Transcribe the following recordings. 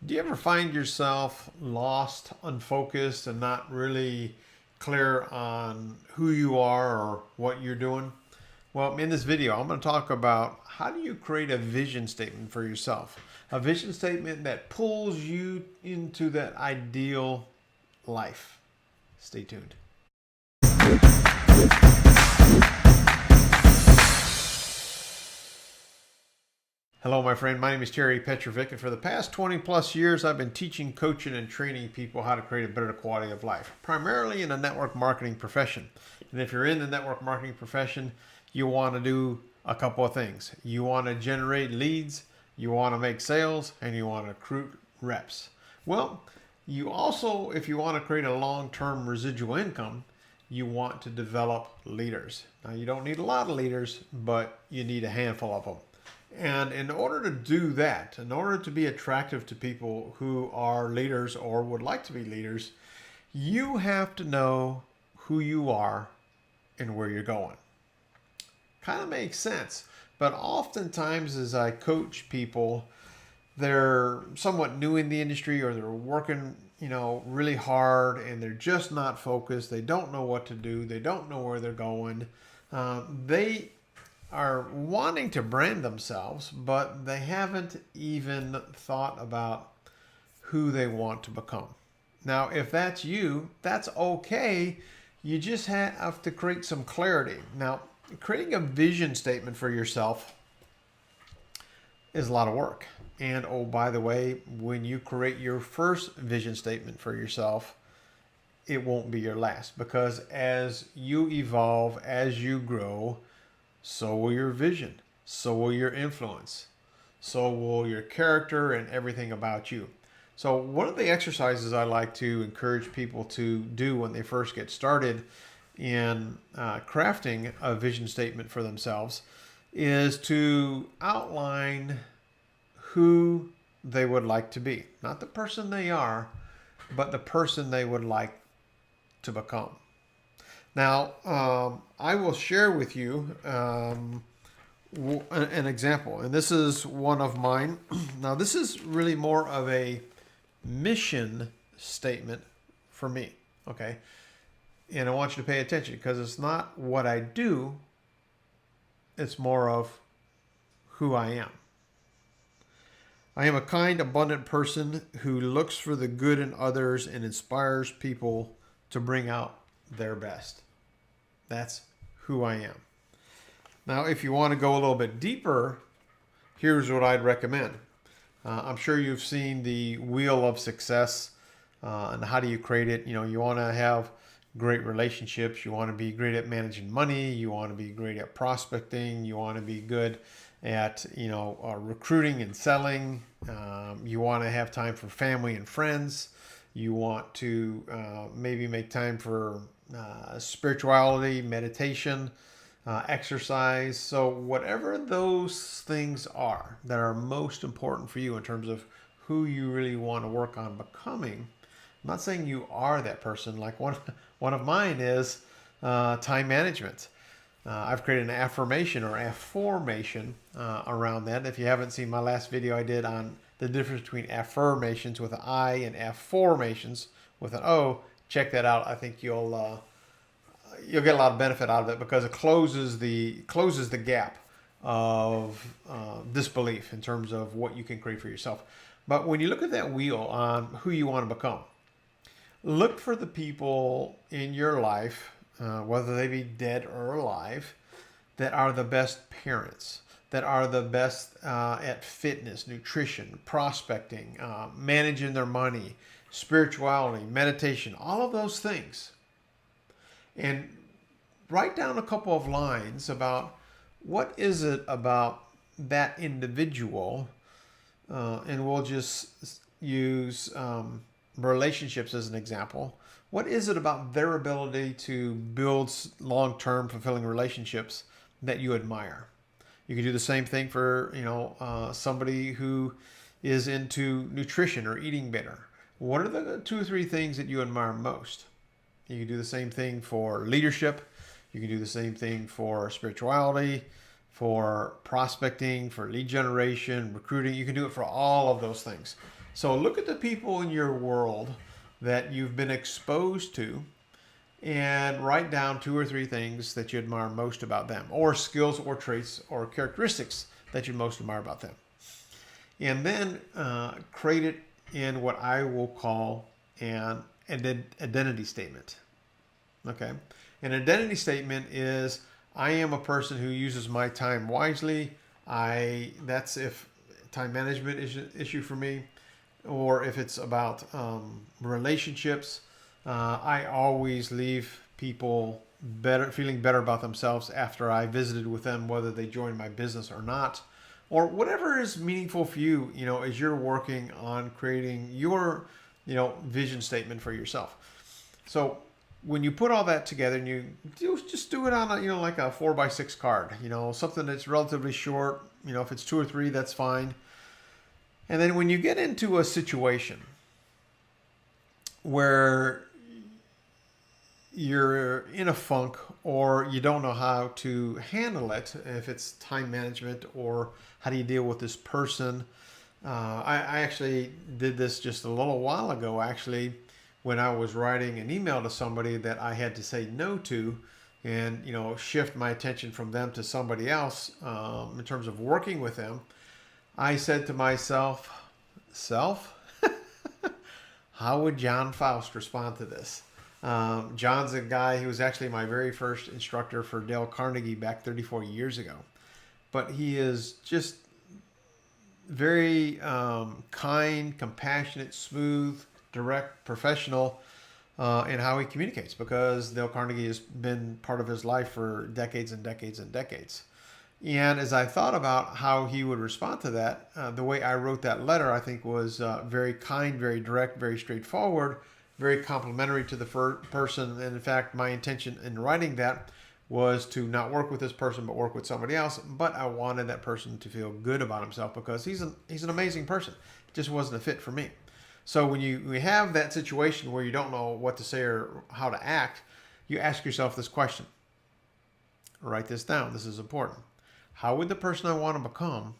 Do you ever find yourself lost, unfocused, and not really clear on who you are or what you're doing? Well, in this video, I'm going to talk about how do you create a vision statement for yourself? A vision statement that pulls you into that ideal life. Stay tuned. Hello, my friend. My name is PEtrovick, and for the past 20 plus years, I've been teaching, coaching, and training people how to create a better quality of life, primarily in the network marketing profession. And if you're in the network marketing profession, you want to do a couple of things. You want to generate leads, you want to make sales, and you want to recruit reps. Well, you also, if you want to create a long-term residual income, you want to develop leaders. Now, you don't need a lot of leaders, but you need a handful of them. And in order to do that, in order to be attractive to people who are leaders or would like to be leaders, you have to know who you are and where you're going. Kind of makes sense. But oftentimes as I coach people, they're somewhat new in the industry or they're working, really hard and they're just not focused. They don't know what to do. They don't know where they're going. They are wanting to brand themselves, but they haven't even thought about who they want to become. Now, if that's you, that's okay. You just have to create some clarity. Now, creating a vision statement for yourself is a lot of work. And oh, by the way, when you create your first vision statement for yourself, it won't be your last, because as you evolve, as you grow, so will your vision, so will your influence, so will your character and everything about you. So one of the exercises I like to encourage people to do when they first get started in crafting a vision statement for themselves is to outline who they would like to be. Not the person they are, but the person they would like to become. Now, I will share with you an example, and this is one of mine. Now, this is really more of a mission statement for me, okay? And I want you to pay attention because it's not what I do, it's more of who I am. I am a kind, abundant person who looks for the good in others and inspires people to bring out their best. That's who I am. Now, if you want to go a little bit deeper, here's what I'd recommend. I'm sure you've seen the Wheel of Success and how do you create it. You want to have great relationships. You want to be great at managing money. You want to be great at prospecting. You want to be good at, recruiting and selling. You want to have time for family and friends. You want to maybe make time for spirituality, meditation, exercise. So whatever those things are that are most important for you in terms of who you really want to work on becoming, I'm not saying you are that person. Like one of mine is time management. I've created an affirmation or affirmation around that. If you haven't seen my last video I did on the difference between affirmations with an I and affirmations with an O, check that out. I think you'll get a lot of benefit out of it because it closes the gap of disbelief in terms of what you can create for yourself. But when you look at that wheel on who you want to become, look for the people in your life, whether they be dead or alive, that are the best parents, that are the best at fitness, nutrition, prospecting, managing their money, spirituality, meditation, all of those things. And write down a couple of lines about what is it about that individual, and we'll just use relationships as an example. What is it about their ability to build long-term fulfilling relationships that you admire? You can do the same thing for somebody who is into nutrition or eating better. What are the 2 or 3 things that you admire most? You can do the same thing for leadership. You can do the same thing for spirituality, for prospecting, for lead generation, recruiting. You can do it for all of those things. So look at the people in your world that you've been exposed to and write down 2 or 3 things that you admire most about them, or skills or traits or characteristics that you most admire about them. And then create it in what I will call an identity statement. Okay? An identity statement is, I am a person who uses my time wisely. That's if time management is an issue for me, or if it's about relationships. I always leave people feeling better about themselves after I visited with them, whether they join my business or not, or whatever is meaningful for you, as you're working on creating your, vision statement for yourself. So when you put all that together and you just do it on a, like a 4x6 card, something that's relatively short, if it's 2 or 3, that's fine. And then when you get into a situation where you're in a funk or you don't know how to handle it, if it's time management or how do you deal with this person. I actually did this just a little while ago, actually, when I was writing an email to somebody that I had to say no to and, shift my attention from them to somebody else in terms of working with them. I said to myself, how would John Faust respond to this? John's a guy who was actually my very first instructor for Dale Carnegie back 34 years ago. But he is just very kind, compassionate, smooth, direct, professional in how he communicates, because Dale Carnegie has been part of his life for decades and decades and decades. And as I thought about how he would respond to that, the way I wrote that letter, I think was very kind, very direct, very straightforward, very complimentary to the person. And in fact, my intention in writing that was to not work with this person, but work with somebody else. But I wanted that person to feel good about himself, because he's an amazing person. It just wasn't a fit for me. So when you have that situation where you don't know what to say or how to act, you ask yourself this question. Write this down. This is important. How would the person I want to become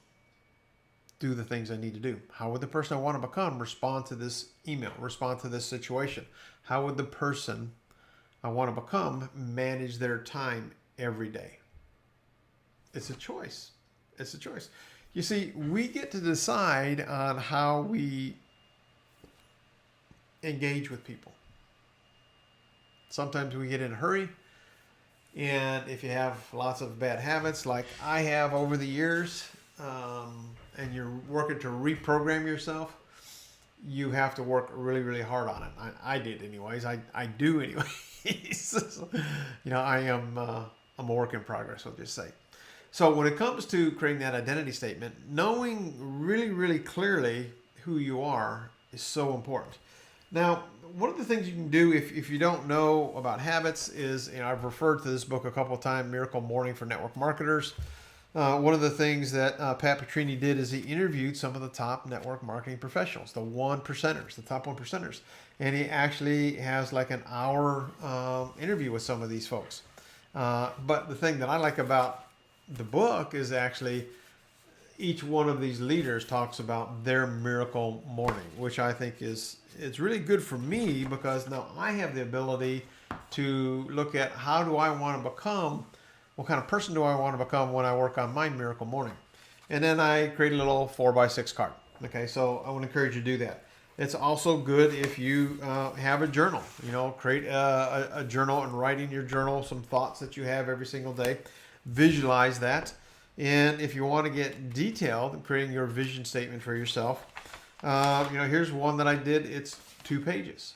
do the things I need to do? How would the person I want to become respond to this email, respond to this situation? How would the person I want to become manage their time every day? It's a choice. It's a choice. You see, we get to decide on how we engage with people. Sometimes we get in a hurry. And if you have lots of bad habits like I have over the years, and you're working to reprogram yourself, you have to work really, really hard on it. I did anyways. I do anyways. I'm a work in progress, I'll just say. So when it comes to creating that identity statement, knowing really, really clearly who you are is so important. Now, one of the things you can do if you don't know about habits is, I've referred to this book a couple of times, Miracle Morning for Network Marketers. One of the things that Pat Petrini did is he interviewed some of the top network marketing professionals, the 1%ers, the top 1%ers. And he actually has like an hour interview with some of these folks. But the thing that I like about the book is actually each one of these leaders talks about their miracle morning, which I think it's really good for me, because now I have the ability to look at how do I want to become, what kind of person do I want to become when I work on my miracle morning. And then I create a little 4x6 card. Okay, so I want to encourage you to do that. It's also good if you have a journal. Create a journal and write in your journal some thoughts that you have every single day. Visualize that. And if you want to get detailed in creating your vision statement for yourself, here's one that I did. It's 2 pages.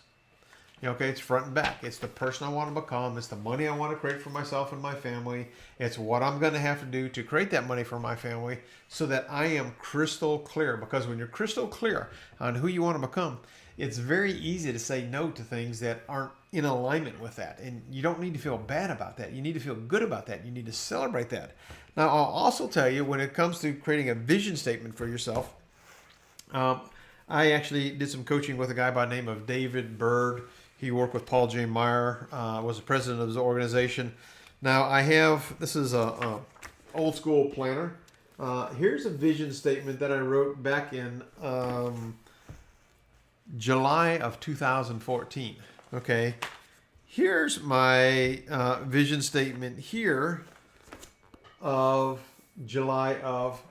Okay, it's front and back. It's the person I want to become. It's the money I want to create for myself and my family. It's what I'm going to have to do to create that money for my family, so that I am crystal clear. Because when you're crystal clear on who you want to become, it's very easy to say no to things that aren't in alignment with that. And you don't need to feel bad about that. You need to feel good about that. You need to celebrate that. Now, I'll also tell you, when it comes to creating a vision statement for yourself, I actually did some coaching with a guy by the name of David Bird. He worked with Paul J. Meyer, was the president of his organization. Now, this is a old school planner. Here's a vision statement that I wrote back in July of 2014. Okay, here's my vision statement here of July of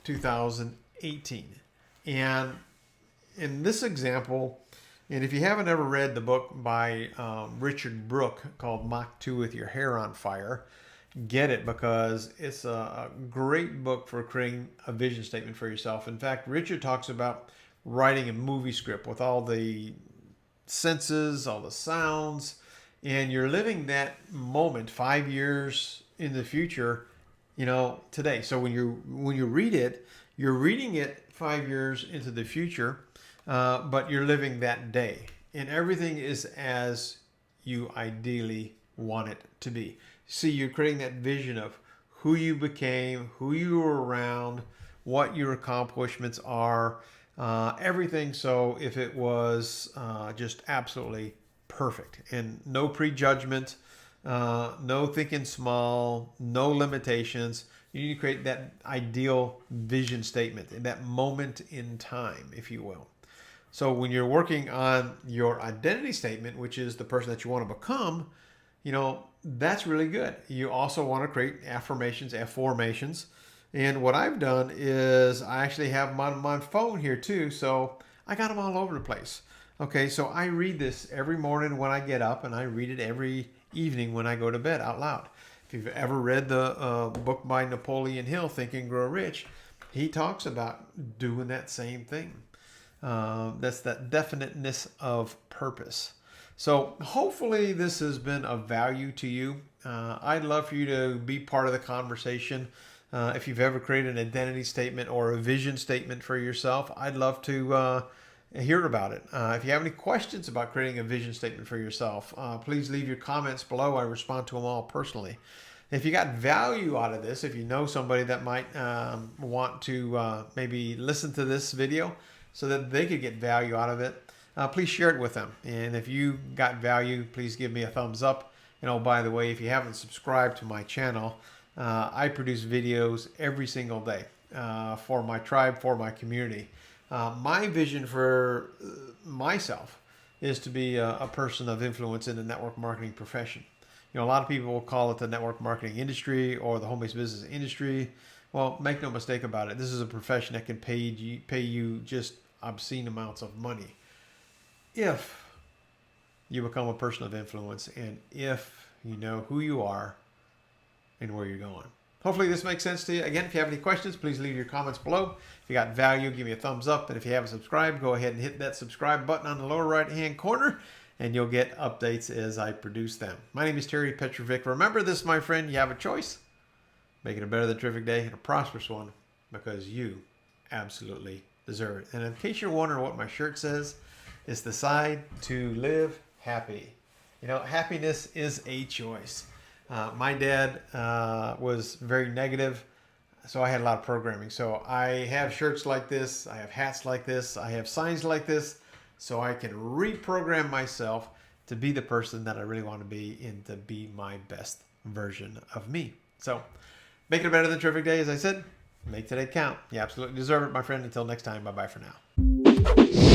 2018. And in this example, and if you haven't ever read the book by Richard Brooke called Mach 2 with Your Hair on Fire, get it, because it's a great book for creating a vision statement for yourself. In fact, Richard talks about writing a movie script with all the senses, all the sounds, and you're living that moment 5 years in the future, today. So when you read it, you're reading it 5 years into the future, but you're living that day, and everything is as you ideally want it to be. See, you're creating that vision of who you became, who you were around, what your accomplishments are, everything. So if it was just absolutely perfect and no prejudgment, no thinking small, no limitations, you need to create that ideal vision statement in that moment in time, if you will. So when you're working on your identity statement, which is the person that you want to become, that's really good. You also want to create affirmations, affirmations. And what I've done is I actually have them on my phone here too. So I got them all over the place. Okay, so I read this every morning when I get up, and I read it every evening when I go to bed out loud. If you've ever read the book by Napoleon Hill, Think and Grow Rich, he talks about doing that same thing. That's that definiteness of purpose. So hopefully this has been of value to you. I'd love for you to be part of the conversation. If you've ever created an identity statement or a vision statement for yourself, I'd love to hear about it. If you have any questions about creating a vision statement for yourself, please leave your comments below. I respond to them all personally. If you got value out of this, if you know somebody that might want to maybe listen to this video so that they could get value out of it, please share it with them. And if you got value, please give me a thumbs up. And oh, by the way, if you haven't subscribed to my channel, I produce videos every single day for my tribe, for my community. My vision for myself is to be a person of influence in the network marketing profession. A lot of people will call it the network marketing industry or the home-based business industry. Well, make no mistake about it. This is a profession that can pay you just obscene amounts of money if you become a person of influence and if you know who you are and where you're going. Hopefully this makes sense to you. Again, if you have any questions, please leave your comments below. If you got value, give me a thumbs up. And if you haven't subscribed, go ahead and hit that subscribe button on the lower right-hand corner, and you'll get updates as I produce them. My name is PEtrovick. Remember this, my friend, you have a choice. Make it a better than terrific day and a prosperous one, because you absolutely deserve it. And in case you're wondering what my shirt says, it's Decide to Live Happy. Happiness is a choice. My dad was very negative, so I had a lot of programming. So I have shirts like this, I have hats like this, I have signs like this, so I can reprogram myself to be the person that I really want to be and to be my best version of me. So make it a better than terrific day, as I said. Make today count. You absolutely deserve it, my friend. Until next time, bye-bye for now.